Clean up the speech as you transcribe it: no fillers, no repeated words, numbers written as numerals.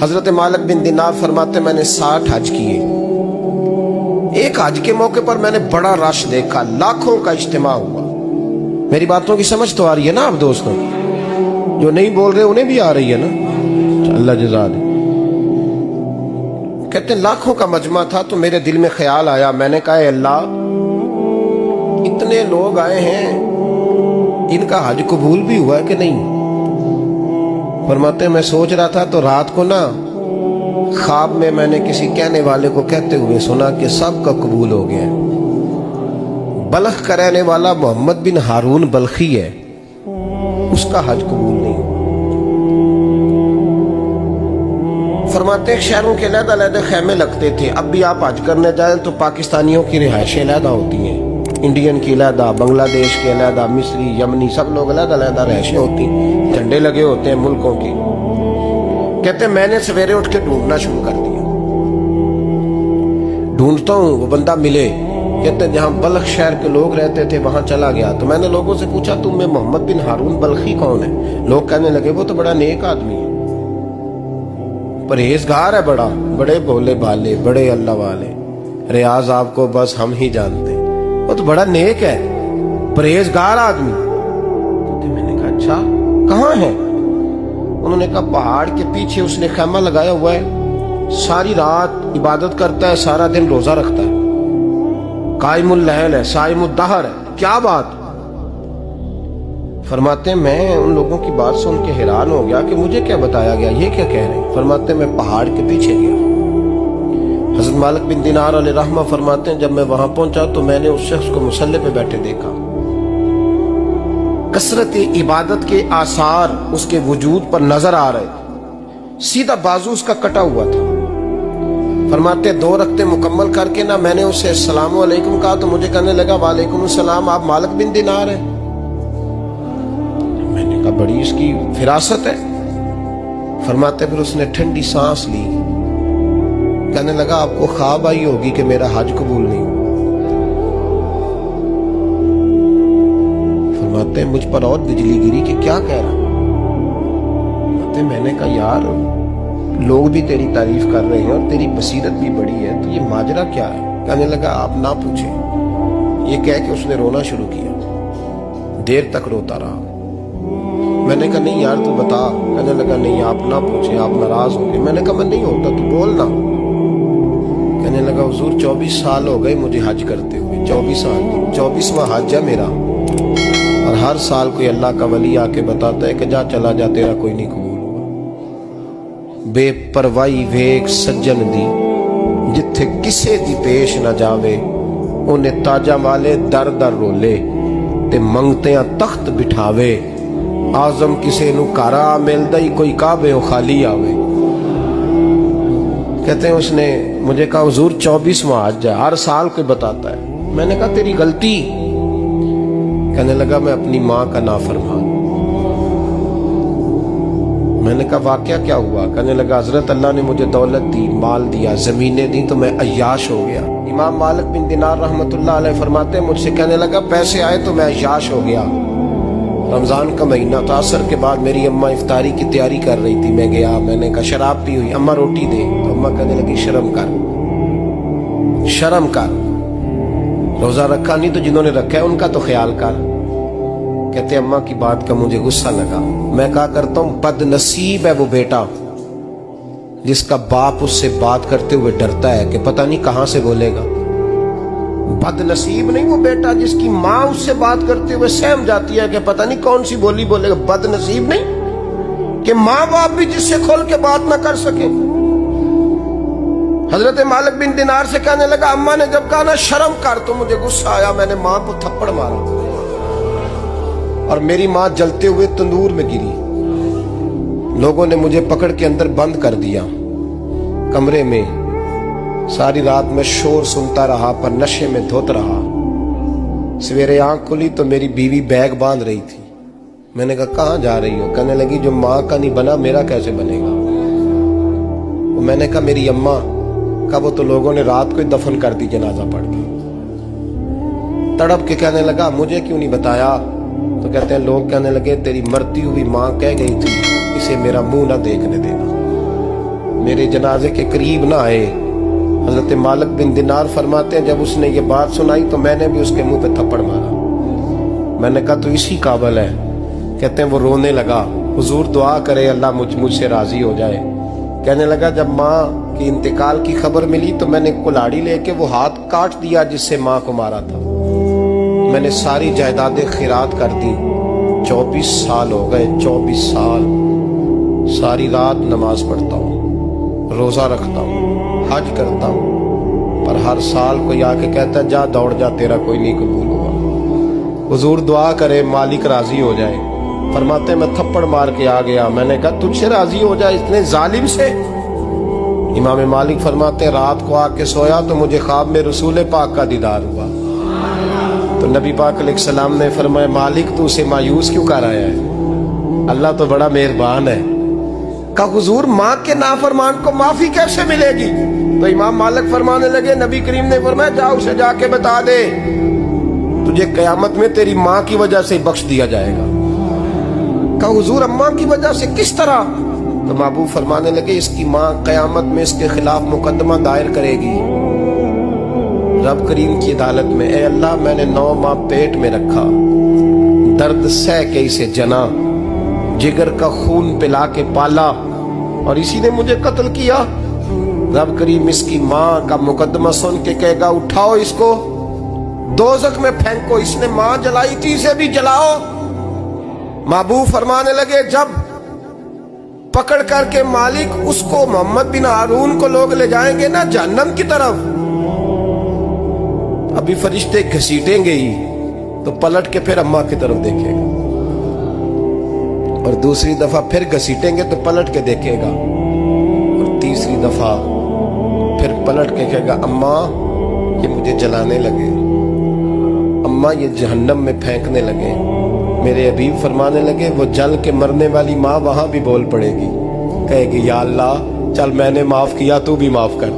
حضرت مالک بن دینار فرماتے میں نے 60 حج کیے. ایک حج کے موقع پر میں نے بڑا رش دیکھا, لاکھوں کا اجتماع ہوا. میری باتوں کی سمجھ تو آ رہی ہے نا آپ دوستوں؟ جو نہیں بول رہے انہیں بھی آ رہی ہے نا؟ اللہ جزا دے. کہتے ہیں لاکھوں کا مجمع تھا تو میرے دل میں خیال آیا, میں نے کہا اے اللہ, اتنے لوگ آئے ہیں, ان کا حج قبول بھی ہوا ہے کہ نہیں؟ فرماتے ہیں میں سوچ رہا تھا تو رات کو نا خواب میں نے کسی کہنے والے کو کہتے ہوئے سنا کہ سب کا قبول ہو گیا ہے. بلخ کا رہنے والا محمد بن ہارون بلخی ہے, اس کا حج قبول نہیں. فرماتے ہیں شہروں کے علیحدہ علیحدہ خیمے لگتے تھے. اب بھی آپ حج کرنے جائیں تو پاکستانیوں کی رہائشیں علیحدہ ہوتی ہیں, انڈین کی علیحدہ, بنگلہ دیش کے علیحدہ, مصری, یمنی, سب لوگ علیحدہ علیحدہ رہائشیں ہوتی ہیں, جھنڈے لگے ہوتے ہیں ملکوں کی. کہتے ہیں میں نے سویرے اٹھ کے ڈھونڈنا شروع کر دیا. ڈھونڈتا ہوں وہ بندہ ملے. کہتے ہیں جہاں بلخ شہر کے لوگ رہتے تھے وہاں چلا گیا تو میں نے لوگوں سے پوچھا تم میں محمد بن ہارون بلخی کون ہے؟ لوگ کہنے لگے وہ تو بڑا نیک آدمی ہے, پرہیزگار ہے, بڑے بولے بالے, بڑے اللہ والے, ریاض آپ کو بس ہم ہی جانتے, وہ تو بڑا نیک ہے, پرہیزگار آدمی. میں نے کہا اچھا کہاں ہے؟ انہوں نے کہا پہاڑ کے پیچھے اس نے خیمہ لگایا ہوا ہے, ساری رات عبادت کرتا ہے, سارا دن روزہ رکھتا ہے, قائم اللیل ہے, صائم الدہر ہے. کیا بات؟ فرماتے ہیں میں ان لوگوں کی بات سن کے حیران ہو گیا کہ مجھے کیا بتایا گیا, یہ کیا کہہ رہے ہیں. فرماتے ہیں میں پہاڑ کے پیچھے گیا. حضرت مالک بن دینار علیہ رحمہ فرماتے ہیں جب میں وہاں پہنچا تو میں نے اس شخص کو مصلی پہ بیٹھے دیکھا. کثرت عبادت کے آثار اس کے وجود پر نظر آ رہے. سیدھا بازو اس کا کٹا ہوا تھا. فرماتے 2 رکعتیں مکمل کر کے نا میں نے اسے السلام علیکم کہا تو مجھے کہنے لگا وعلیکم السلام, آپ مالک بن دینار ہیں؟ میں نے کہا بڑی اس کی فراست ہے. فرماتے پھر اس نے ٹھنڈی سانس لی, کہنے لگا آپ کو خواب آئی ہوگی کہ میرا حج قبول نہیں ہوا. فرماتے مجھ پر اور بجلی گری کہ کیا کہہ رہا. فرماتے میں نے کہا یار لوگ بھی تیری تعریف کر رہے ہیں اور تیری بصیرت بھی بڑی ہے, تو یہ ماجرا کیا ہے؟ کہنے لگا آپ نہ پوچھیں. یہ کہہ کے اس نے رونا شروع کیا, دیر تک روتا رہا. میں نے کہا نہیں یار تو بتا. کہنے لگا نہیں آپ نہ پوچھیں, آپ ناراض ہوں گے. میں نے کہا میں نہیں ہوتا, تو بولنا. کہنے لگا حضور 24 سال ہو گئے مجھے حج کرتے ہوئے, 24 سال, 24واں حج ہے میرا, اور ہر سال کوئی اللہ کا ولی آ کے بتاتا ہے کہ جا چلا جا تیرا کوئی نہیں قبول ہوا. بے پروائی ویک سجن دی جتھے کسے دی پیش نہ جاوے, انہیں تاجہ والے در در رولے تے منگتیاں تخت بٹھاوے. آزم کسے نو کارا ملدا ہی کوئی کعبے و خالی آوے. کہتے ہیں اس نے مجھے کہا حضور 24واں حج ہے, ہر سال کوئی بتاتا ہے. میں نے کہا تیری غلطی. کہنے لگا میں اپنی ماں کا نافرمان. میں نے کہا واقعہ کیا ہوا؟ کہنے لگا حضرت اللہ نے مجھے دولت دی, مال دیا, زمینیں دی, تو میں عیاش ہو گیا. امام مالک بن دینار رحمت اللہ علیہ فرماتے ہیں مجھ سے کہنے لگا پیسے آئے تو میں عیاش ہو گیا. رمضان کا مہینہ تھا, عصر کے بعد میری اماں افطاری کی تیاری کر رہی تھی. میں گیا, میں نے کہا شراب پی ہوئی, اماں روٹی دے. تو اماں کہنے لگی شرم کر, شرم کر, روزہ رکھا نہیں تو جنہوں نے رکھا ہے ان کا تو خیال کر. کہتے اماں کی بات کا مجھے غصہ لگا. میں کہا کرتا ہوں بد نصیب ہے وہ بیٹا جس کا باپ اس سے بات کرتے ہوئے ڈرتا ہے کہ پتہ نہیں کہاں سے بولے گا. بد نصیب نہیں وہ بیٹا جس کی ماں اس سے بات کرتے ہوئے سہم جاتی ہے کہ پتہ نہیں کون سی بولی بولے گا. بد نصیب نہیں کہ ماں باپ بھی جس سے کھول کے بات نہ کر سکے. حضرت مالک بن دینار سے کہنے لگا اماں نے جب کہا نا شرم کر تو مجھے غصہ آیا, میں نے ماں کو تھپڑ مارا اور میری ماں جلتے ہوئے تندور میں گری. لوگوں نے مجھے پکڑ کے اندر بند کر دیا کمرے میں. ساری رات میں شور سنتا رہا پر نشے میں دھوت رہا. سویرے آنکھ کھلی تو میری بیوی بیگ باندھ رہی تھی. میں نے کہا کہاں جا رہی ہو؟ کہنے لگی جو ماں کا نہیں بنا میرا کیسے بنے گا. میں نے کہا میری اماں کا وہ تو لوگوں نے رات کو ہی دفن کر دی جنازہ پڑھ کے. تڑپ کے کہنے لگا مجھے کیوں نہیں بتایا؟ تو کہتے ہیں لوگ کہنے لگے تیری مرتی ہوئی ماں کہہ گئی تھی اسے میرا منہ نہ دیکھنے دینا. میرے جنازے کے قریب نہ آئے. حضرت مالک بن دینار فرماتے ہیں جب اس نے یہ بات سنائی تو میں نے بھی اس کے منہ پہ تھپڑ مارا. میں نے کہا تو اسی قابل ہے. کہتے ہیں وہ رونے لگا, حضور دعا کرے اللہ مجھ سے راضی ہو جائے. کہنے لگا جب ماں کی انتقال کی خبر ملی تو میں نے کلاڑی لے کے وہ ہاتھ کاٹ دیا جس سے ماں کو مارا تھا. میں نے ساری جائیدادیں خیرات کر دی. 24 سال ہو گئے, 24 سال ساری رات نماز پڑھتا ہوں, روزہ رکھتا ہوں, حج کرتا ہوں, پر ہر سال کوئی آ کے کہتا ہے جا دوڑ جا تیرا کوئی نہیں قبول ہوا. حضور دعا کرے مالک راضی ہو جائے. فرماتے میں تھپڑ مار کے آ گیا. میں نے کہا تجھ سے راضی ہو جائے اتنے ظالم سے. امام مالک فرماتے رات کو آ کے سویا تو مجھے خواب میں رسول پاک کا دیدار ہوا. تو نبی پاک علیہ السلام نے فرمایا مالک تو اسے مایوس کیوں کر آیا ہے, اللہ تو بڑا مہربان ہے. کہا حضور ماں کے نافرمان کو معافی کیسے ملے گی؟ تو امام مالک فرمانے لگے نبی کریم نے فرمایا جا اسے جا کے بتا دے تجھے قیامت میں تیری ماں کی وجہ سے بخش دیا جائے گا. کہا حضور اماں کی وجہ سے کس طرح؟ تو محبوب فرمانے لگے اس کی ماں قیامت میں اس کے خلاف مقدمہ دائر کرے گی رب کریم کی عدالت میں. اے اللہ میں نے 9 ماہ پیٹ میں رکھا, درد سہ کے اسے جنا, جگر کا خون پلا کے پالا اور اسی نے مجھے قتل کیا. رب کریم اس کی ماں کا مقدمہ سن کے کہے گا اٹھاؤ اس کو دوزخ میں پھینکو, اس نے ماں جلائی تھی اسے بھی جلاؤ. محبوب فرمانے لگے جب پکڑ کر کے مالک اس کو محمد بن ہارون کو لوگ لے جائیں گے نا جہنم کی طرف, ابھی فرشتے گھسیٹیں گے ہی تو پلٹ کے پھر اماں کی طرف دیکھے گا, اور دوسری دفعہ پھر گھسیٹیں گے تو پلٹ کے دیکھے گا, اور تیسری دفعہ پھر پلٹ کے کہے گا اماں یہ مجھے جلانے لگے, اماں یہ جہنم میں پھینکنے لگے. میرے حبیب فرمانے لگے وہ جل کے مرنے والی ماں وہاں بھی بول پڑے گی, کہے گی یا اللہ چل میں نے معاف کیا تو بھی معاف کر.